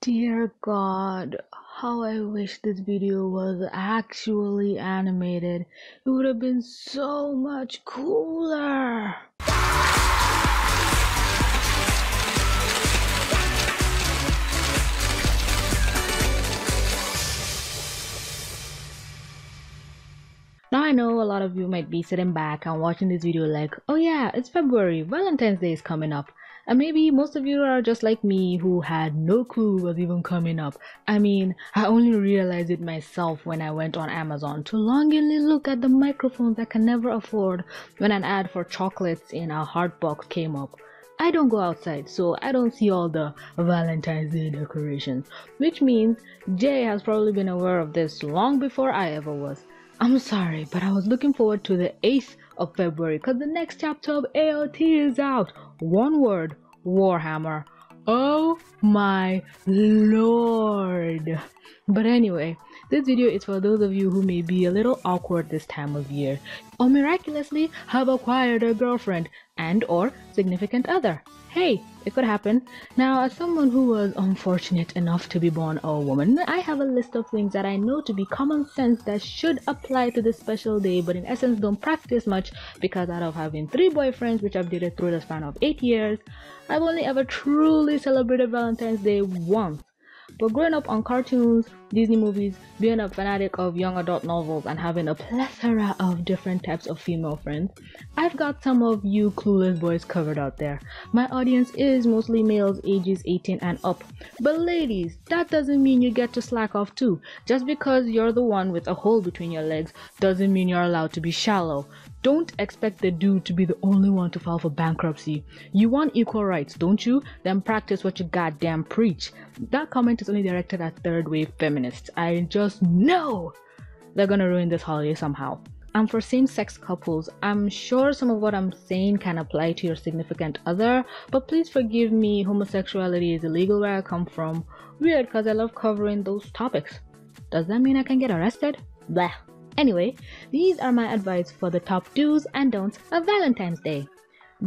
Dear God, how I wish this video was actually animated. It would have been so much cooler. Now I know a lot of you might be sitting back and watching this video like, oh yeah, it's February, Valentine's Day is coming up. And maybe most of you are just like me who had no clue was even coming up. I mean, I only realized it myself when I went on Amazon to longingly look at the microphones I can never afford when an ad for chocolates in a hard box came up. I don't go outside, so I don't see all the Valentine's Day decorations, which means Jay has probably been aware of this long before I ever was. I'm sorry, but I was looking forward to the 8th of February because the next chapter of AOT is out. One word, Warhammer. Oh my lord. But anyway, this video is for those of you who may be a little awkward this time of year or miraculously have acquired a girlfriend and or significant other. Hey, it could happen. Now, as someone who was unfortunate enough to be born a woman, I have a list of things that I know to be common sense that should apply to this special day, but in essence don't practice much because out of having 3 boyfriends, which I've dated through the span of 8 years, I've only ever truly celebrated Valentine's Day once. But growing up on cartoons, Disney movies, being a fanatic of young adult novels, and having a plethora of different types of female friends, I've got some of you clueless boys covered out there. My audience is mostly males ages 18 and up. But ladies, that doesn't mean you get to slack off too. Just because you're the one with a hole between your legs doesn't mean you're allowed to be shallow. Don't expect the dude to be the only one to file for bankruptcy. You want equal rights, don't you? Then practice what you goddamn preach. That comment is only directed at third wave feminists. I just know they're gonna ruin this holiday somehow. And for same-sex couples, I'm sure some of what I'm saying can apply to your significant other, but please forgive me, homosexuality is illegal where I come from. Weird, cause I love covering those topics. Does that mean I can get arrested? Blah. Anyway, these are my advice for the top do's and don'ts of Valentine's Day.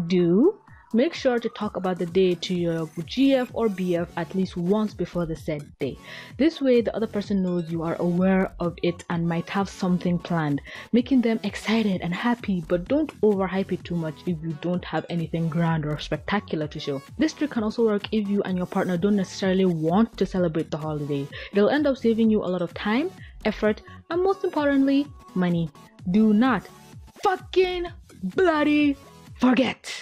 Do make sure to talk about the day to your GF or BF at least once before the said day. This way the other person knows you are aware of it and might have something planned, making them excited and happy, but don't overhype it too much if you don't have anything grand or spectacular to show. This trick can also work if you and your partner don't necessarily want to celebrate the holiday. It'll end up saving you a lot of time, effort, and most importantly, money. Do not fucking bloody forget.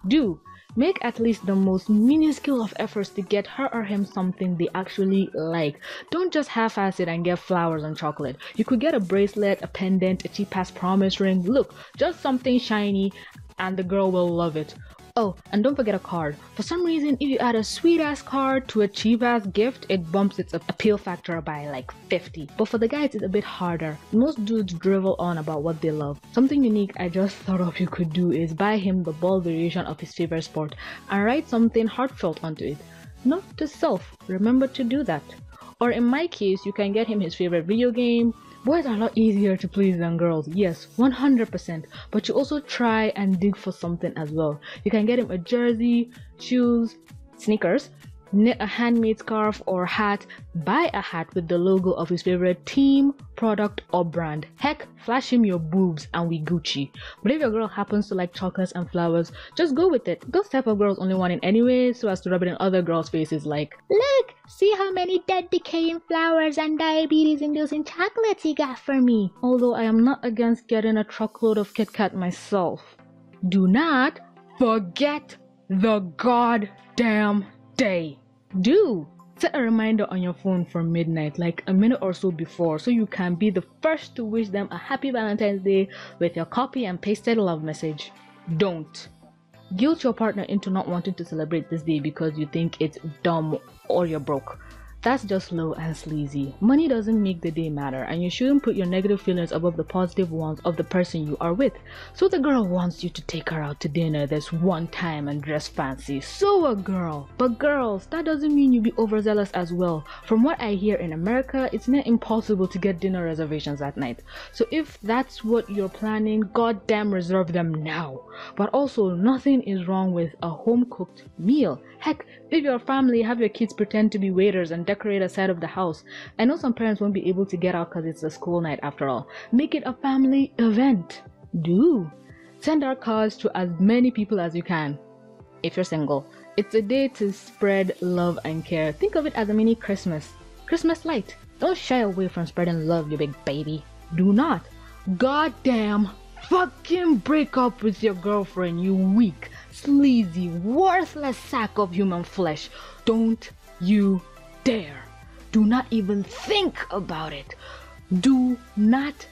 Do make at least the most minuscule of efforts to get her or him something they actually like. Don't just half-ass it and get flowers and chocolate. You could get a bracelet, a pendant, a cheap-ass promise ring. Look, just something shiny and the girl will love it. Oh, and don't forget a card. For some reason, if you add a sweet-ass card to a cheap-ass gift, it bumps its appeal factor by like 50. But for the guys, it's a bit harder. Most dudes drivel on about what they love. Something unique I just thought of you could do is buy him the ball variation of his favorite sport and write something heartfelt onto it. Note to self, remember to do that. Or in my case, you can get him his favorite video game. Boys are a lot easier to please than girls, yes, 100%, but you also try and dig for something as well. You can get him a jersey, shoes, sneakers, knit a handmade scarf or hat, buy a hat with the logo of his favorite team, product or brand. Heck, flash him your boobs and we Gucci. But if your girl happens to like chocolates and flowers, just go with it. Those type of girls only want it anyway, so as to rub it in other girls' faces like, look, see how many dead decaying flowers and diabetes-inducing chocolates he got for me. Although I am not against getting a truckload of Kit Kat myself. Do not forget the goddamn day. Do set a reminder on your phone for midnight, like a minute or so before, so you can be the first to wish them a happy Valentine's Day with your copy and pasted love message. Don't guilt your partner into not wanting to celebrate this day because you think it's dumb or you're broke. That's just low and sleazy. Money doesn't make the day matter, and you shouldn't put your negative feelings above the positive ones of the person you are with. So the girl wants you to take her out to dinner this one time and dress fancy. So a girl. But girls, that doesn't mean you be overzealous as well. From what I hear in America, it's near impossible to get dinner reservations at night. So if that's what you're planning, goddamn reserve them now. But also, nothing is wrong with a home-cooked meal. Heck, if your family, have your kids pretend to be waiters and decorate a side of the house. I know some parents won't be able to get out because it's a school night after all. Make it a family event. Do. Send out cards to as many people as you can. If you're single, it's a day to spread love and care. Think of it as a mini Christmas. Christmas light. Don't shy away from spreading love, you big baby. Do not. Goddamn. Fucking break up with your girlfriend, you weak, sleazy, worthless sack of human flesh. Don't you dare. Do not even think about it. Do not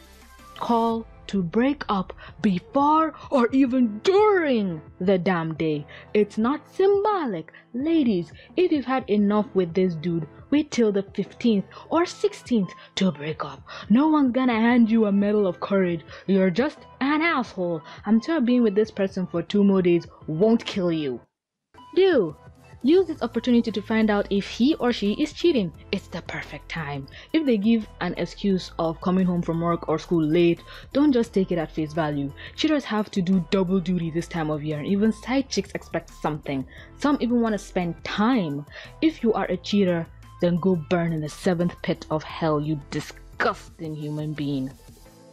call to break up before or even during the damn day. It's not symbolic. Ladies, if you've had enough with this dude, wait till the 15th or 16th to break up. No one's gonna hand you a medal of courage. You're just an asshole. I'm sure being with this person for 2 more days won't kill you. Do. Use this opportunity to find out if he or she is cheating. It's the perfect time. If they give an excuse of coming home from work or school late, don't just take it at face value. Cheaters have to do double duty this time of year, and even side chicks expect something. Some even want to spend time. If you are a cheater, then go burn in the 7th pit of hell, you disgusting human being.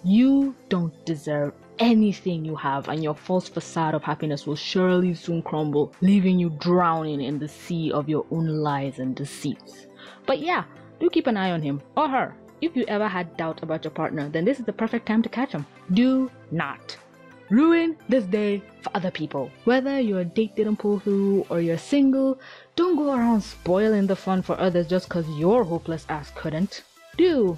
You don't deserve anything you have, and your false facade of happiness will surely soon crumble, leaving you drowning in the sea of your own lies and deceits. But yeah, do keep an eye on him or her. If you ever had doubt about your partner, then this is the perfect time to catch him. Do not ruin this day for other people. Whether your date didn't pull through or you're single, don't go around spoiling the fun for others just cause your hopeless ass couldn't. Do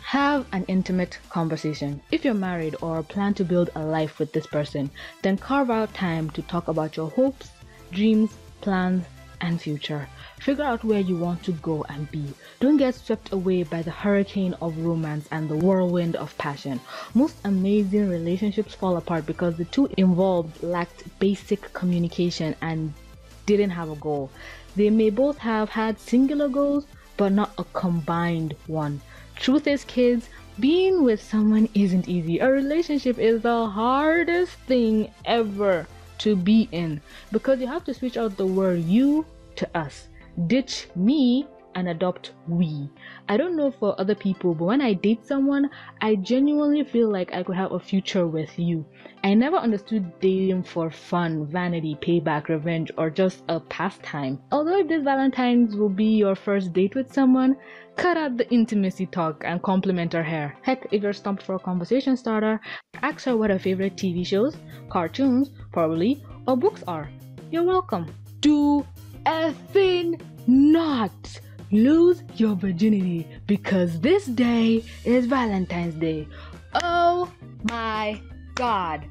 have an intimate conversation. If you're married or plan to build a life with this person, then carve out time to talk about your hopes, dreams, plans, and future. Figure out where you want to go and be. Don't get swept away by the hurricane of romance and the whirlwind of passion. Most amazing relationships fall apart because the two involved lacked basic communication and didn't have a goal. They may both have had singular goals, but not a combined one. Truth is, kids, being with someone isn't easy. A relationship is the hardest thing ever to be in because you have to switch out the word you to us. Ditch me and adopt we. I don't know for other people, but when I date someone, I genuinely feel like I could have a future with you. I never understood dating for fun, vanity, payback, revenge, or just a pastime. Although if this Valentine's will be your first date with someone, cut out the intimacy talk and compliment her hair. Heck, if you're stumped for a conversation starter, ask her what her favorite TV shows, cartoons, probably, or books are. You're welcome. Do effing not lose your virginity because this day is Valentine's Day. Oh my God,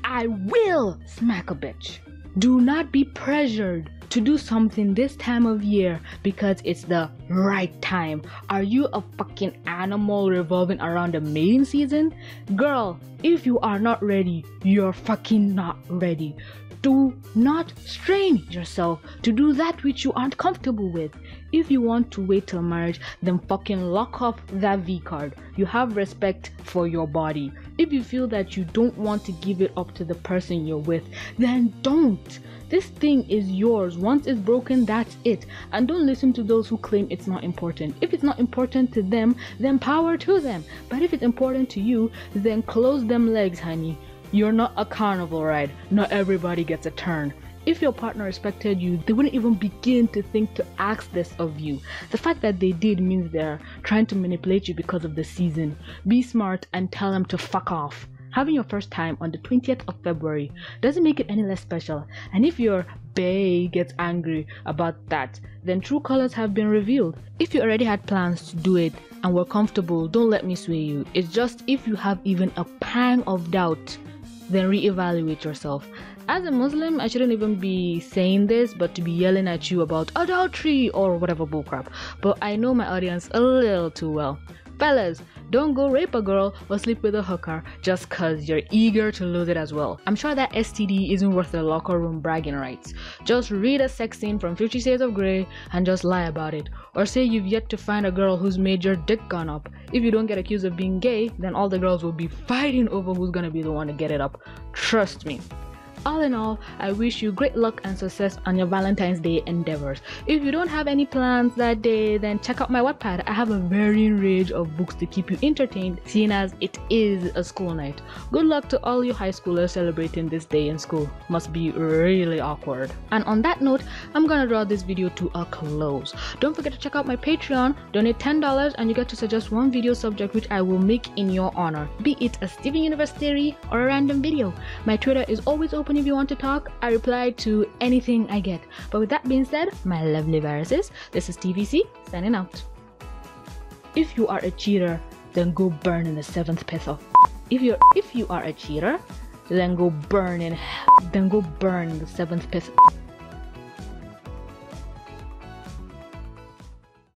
I will smack a bitch. Do not be pressured to do something this time of year because it's the right time. Are you a fucking animal revolving around the mating season? Girl, if you are not ready, you're fucking not ready. Do not strain yourself to do that which you aren't comfortable with. If you want to wait till marriage, then fucking lock off that V card. You have respect for your body. If you feel that you don't want to give it up to the person you're with, then don't. This thing is yours. Once it's broken, that's it. And don't listen to those who claim it's not important. If it's not important to them, then power to them. But if it's important to you, then close them legs, honey. You're not a carnival ride. Not everybody gets a turn. If your partner respected you, they wouldn't even begin to think to ask this of you. The fact that they did means they're trying to manipulate you because of the season. Be smart and tell them to fuck off. Having your first time on the 20th of February doesn't make it any less special. And if your bae gets angry about that, then true colors have been revealed. If you already had plans to do it and were comfortable, don't let me sway you. It's just if you have even a pang of doubt, then reevaluate yourself. As a Muslim, I shouldn't even be saying this, but to be yelling at you about adultery or whatever bullcrap. But I know my audience a little too well. Fellas, don't go rape a girl or sleep with a hooker just cause you're eager to lose it as well. I'm sure that STD isn't worth the locker room bragging rights. Just read a sex scene from 50 Shades of Grey and just lie about it. Or say you've yet to find a girl who's made your dick gone up. If you don't get accused of being gay, then all the girls will be fighting over who's gonna be the one to get it up. Trust me. All in all, I wish you great luck and success on your Valentine's Day endeavors. If you don't have any plans that day, then check out my Wattpad. I have a varying range of books to keep you entertained, seeing as it is a school night. Good luck to all you high schoolers celebrating this day in school. Must be really awkward. And on that note, I'm gonna draw this video to a close. Don't forget to check out my Patreon. Donate $10 and you get to suggest one video subject which I will make in your honor, be it a Steven Universe theory or a random video. My Twitter is always open if you want to talk. I reply to anything I get. But with that being said, my lovely viruses, this is TVC signing out. If you are a cheater, then go burn in the 7th pit of. If you are a cheater, then go burn in the 7th pit.